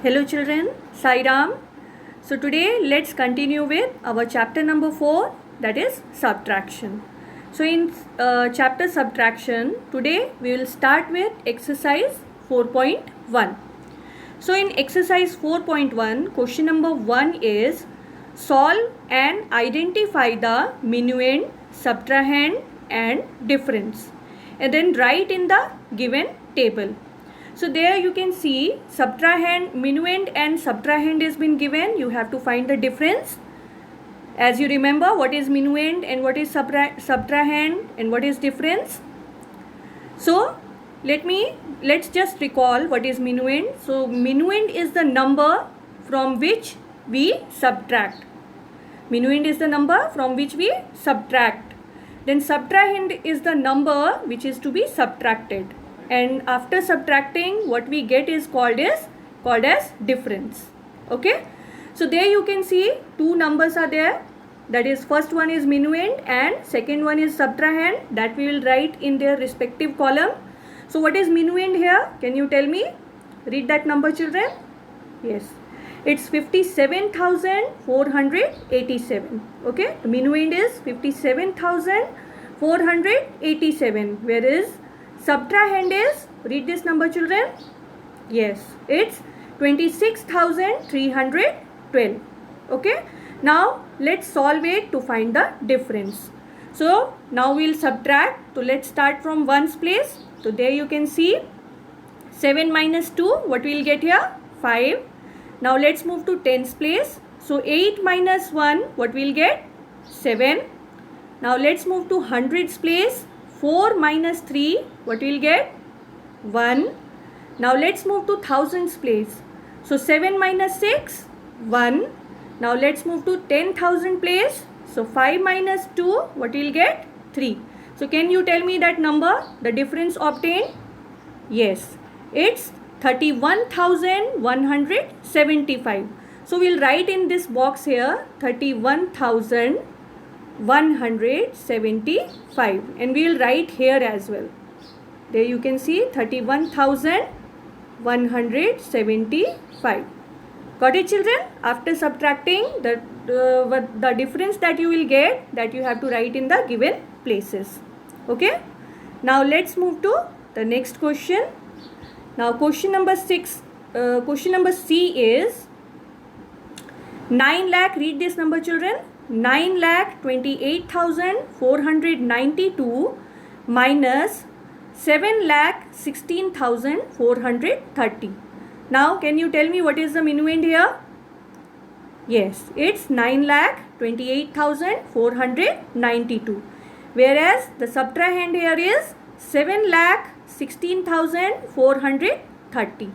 Hello children, Sai Ram. So today let's continue with our chapter number 4, that is subtraction. So in chapter subtraction, today we will start with exercise 4.1. So in exercise 4.1, question number 1 is solve and identify the minuend, subtrahend and difference, and then write in the given table. So there you can see subtrahend, minuend and subtrahend has been given. You have to find the difference. As you remember, what is minuend and what is subtrahend and what is difference. So let's just recall what is minuend. So minuend is the number from which we subtract. Minuend is the number from which we subtract. Then subtrahend is the number which is to be subtracted. And after subtracting, what we get is called as difference. Okay, so there you can see two numbers are there, that is first one is minuend and second one is subtrahend, that we will write in their respective column. So what is minuend here? Can you tell me? Read that number, children. Yes, it's 57,487. okay, minuend is 57,487, whereas subtrahend is, read this number, children. Yes, it's 26,312. Okay, now let's solve it to find the difference. So now we'll subtract. So let's start from ones place. So there you can see 7 minus 2, what we'll get here? 5. Now let's move to tens place. So 8 minus 1, what we'll get? 7. Now let's move to hundreds place. 4 minus 3, what we'll get? 1. Now let's move to thousands place. So 7 minus 6, 1. Now let's move to 10,000 place. So 5 minus 2, what we'll get? 3. So can you tell me that number, the difference obtained? Yes, it's 31,175. So we'll write in this box here 31,175, and we will write here as well. There you can see 31,175. Got it, children? After subtracting, the difference that you will get, that you have to write in the given places. Okay, now let's move to the next question. Now question number 6, question number C is 9 lakh. Read this number, children. 9,28,492 minus 7,16,430. Now can you tell me what is the minuend here? Yes, it's 9,28,492, whereas the subtrahend here is 7,16,430.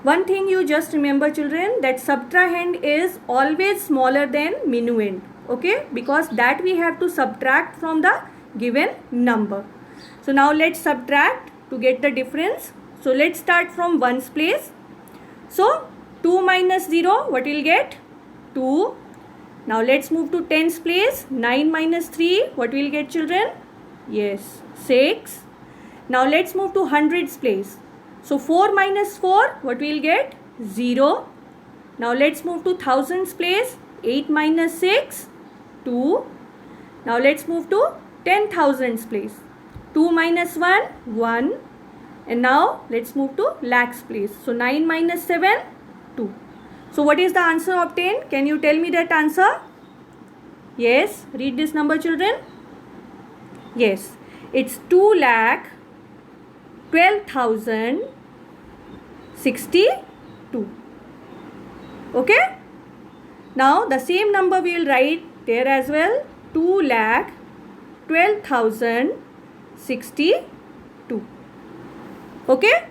One thing you just remember, children, that subtrahend is always smaller than minuend. Okay, because that we have to subtract from the given number. So now let's subtract to get the difference. So let's start from ones place. So 2 minus 0, what we'll get? 2. Now let's move to tens place. 9 minus 3, what we'll get, children? Yes, 6. Now let's move to hundreds place. So 4 minus 4, what we'll get? 0. Now let's move to thousands place. 8 minus 6, 2. Now let's move to 10,000s place. 2 minus 1, 1. And now let's move to lakhs place. So 9 minus 7, 2. So what is the answer obtained? Can you tell me that answer? Yes, read this number, children. Yes, it's 2,12,062. Okay, now the same number we will write there as well. 2,12,062. Okay,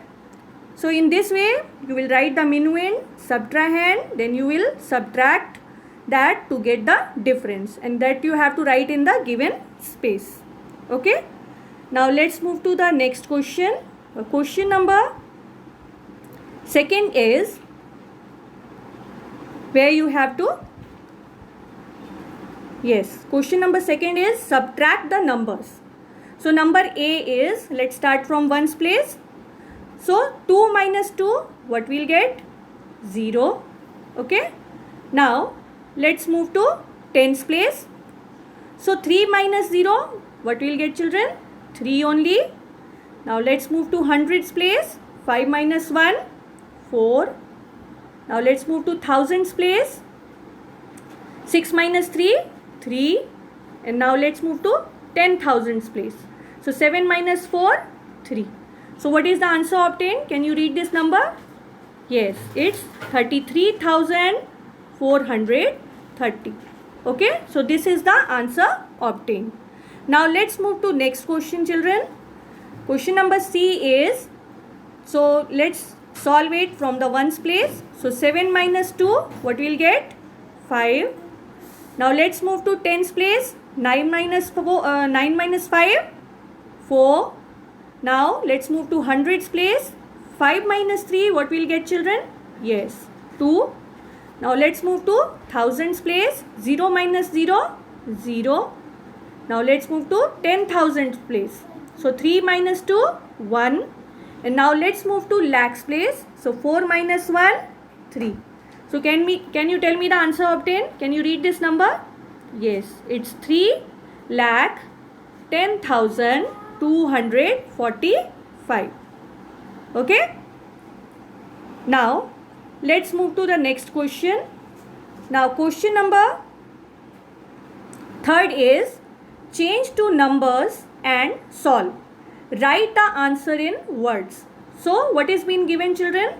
so in this way you will write the minuend, subtrahend, then you will subtract that to get the difference, and that you have to write in the given space. Okay, now let's move to the next question. Question number second is where you have to, yes, question number second is subtract the numbers. So number A is, let's start from ones place. So 2 minus 2, what we'll get? 0. Okay. Now let's move to tens place. So 3 minus 0, what will get children? 3 only. Now let's move to hundreds place. 5 minus 1, 4. Now let's move to thousands place. 6 minus 3, 3. And now let's move to 10,000s place. So 7 minus 4, 3. So what is the answer obtained? Can you read this number? Yes, it's 33,430. Okay, so this is the answer obtained. Now let's move to next question, children. Question number C is, so let's solve it from the ones place. So 7 minus 2, what will get? 5. Now let's move to tens place. 9 minus 5, 4. Now let's move to hundreds place. 5 minus 3, what will get children? Yes, 2. Now let's move to thousands place. 0 minus 0, 0. Now let's move to 10,000 place. So 3 minus 2, 1. And now let's move to lakhs place. So 4 minus 1, 3. So can you tell me the answer obtained? Can you read this number? Yes, it's 3,10,245. Okay. Now let's move to the next question. Now question number 3rd is, change two numbers and solve. Write the answer in words. So what is being given, children?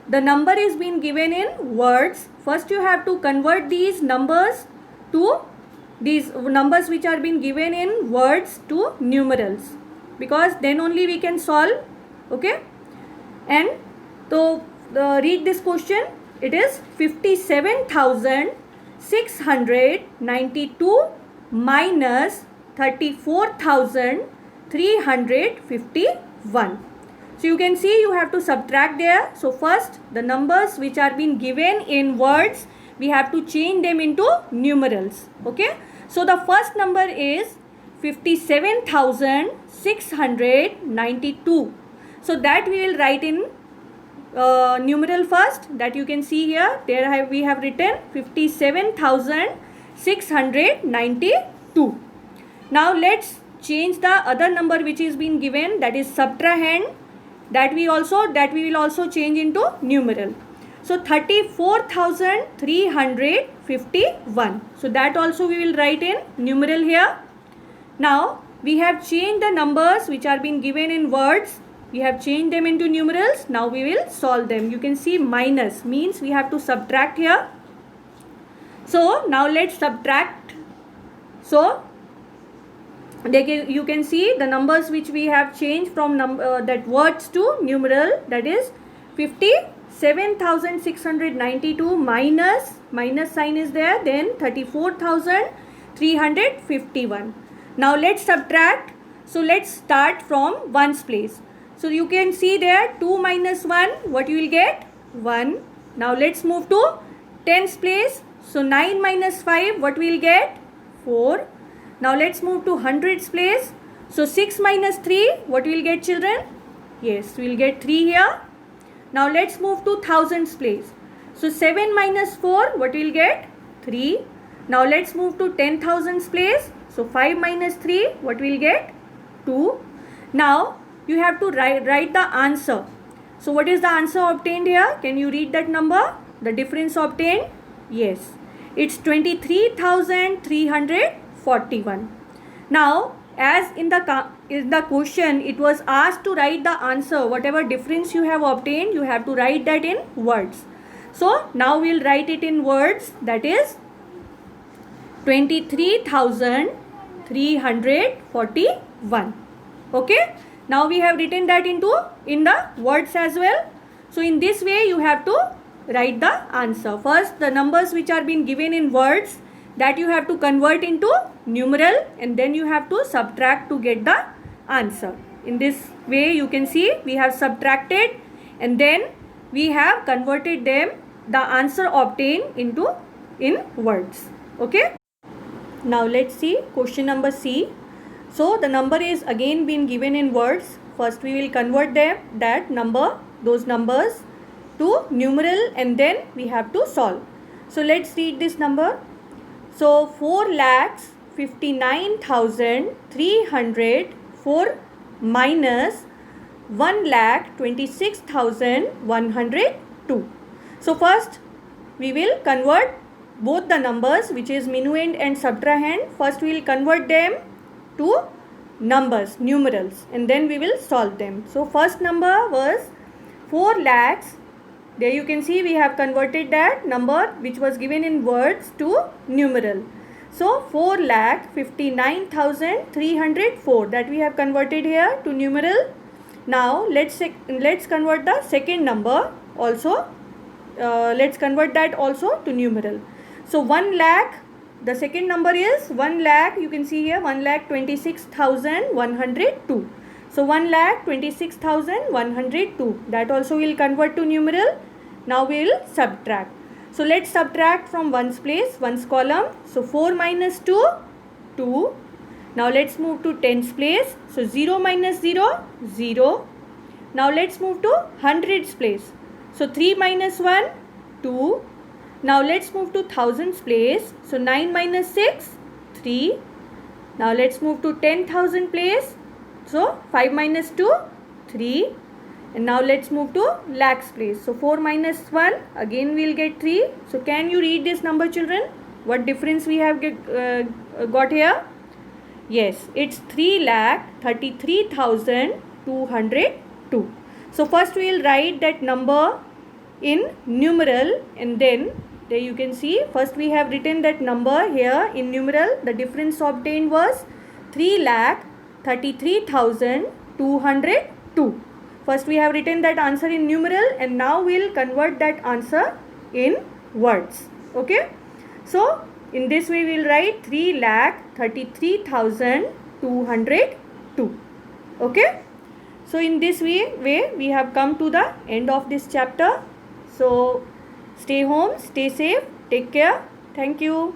The number is being given in words. First you have to convert these numbers which are being given in words to numerals, because then only we can solve. Okay. And so read this question. It is 57,692 minus 34,351. So you can see you have to subtract there. So first the numbers which are being given in words, we have to change them into numerals. Okay. So the first number is 57,692. So that we will write in numeral first. That you can see here. We have written 57,692. Now let's change the other number which is being given, that is subtrahend. That we will also change into numeral. So 34,351. So that also we will write in numeral here. Now we have changed the numbers which are being given in words. We have changed them into numerals. Now we will solve them. You can see minus means we have to subtract here. So now let's subtract. So you can see the numbers which we have changed from that words to numeral, that is 57,692 minus sign is there, then 34,351. Now let's subtract. So let's start from ones place. So you can see there 2 minus 1, what you will get? 1. Now let's move to tens place. So 9 minus 5, what we will get? 4. Now let's move to hundreds place. So 6 minus 3, what will get, children? Yes, we will get 3 here. Now let's move to thousands place. So 7 minus 4, what will get? 3. Now let's move to 10,000s place. So 5 minus 3, what will get? 2. Now you have to write the answer. So what is the answer obtained here? Can you read that number? The difference obtained? Yes, it's 23,341. Now as in the question it was asked to write the answer, whatever difference you have obtained, you have to write that in words. So now we'll write it in words, that is 23,341. Okay. Now we have written that in the words as well. So in this way you have to write the answer. First the numbers which are being given in words, that you have to convert into numeral, and then you have to subtract to get the answer. In this way you can see we have subtracted and then we have converted them, the answer obtained in words. Okay. Now let's see question number C. So the number is again been given in words. First we will convert those numbers to numeral and then we have to solve. So let's read this number. So 4,59,304 minus 1,26,102. So first we will convert both the numbers, which is minuend and subtrahend. First we will convert them to numbers, numerals, and then we will solve them. So first number was 4 lakhs. There you can see we have converted that number which was given in words to numeral. So 4,59,304, that we have converted here to numeral. Now let's convert the second number also. Let's convert that also to numeral. So 1 lakh, the second number is 1 lakh. You can see here 1,26,102. So 1,26,102, that also will convert to numeral. Now we will subtract. So let's subtract from ones place, ones column. So 4 minus 2, 2. Now let's move to tens place. So 0 minus 0, 0. Now let's move to hundreds place. So 3 minus 1, 2. Now let's move to thousands place. So 9 minus 6, 3. Now let's move to 10,000 place. So 5 minus 2, 3. And now let's move to lakhs place. So 4 minus 1, again we will get 3. So can you read this number, children? What difference we have got here? Yes, it's 3,33,202. So first we will write that number in numeral, and then there you can see first we have written that number here in numeral. The difference obtained was 3,33,202. First we have written that answer in numeral, and now we will convert that answer in words. Okay. So in this way we will write 3,33,202. Okay. So in this way we have come to the end of this chapter. So stay home, stay safe, take care. Thank you.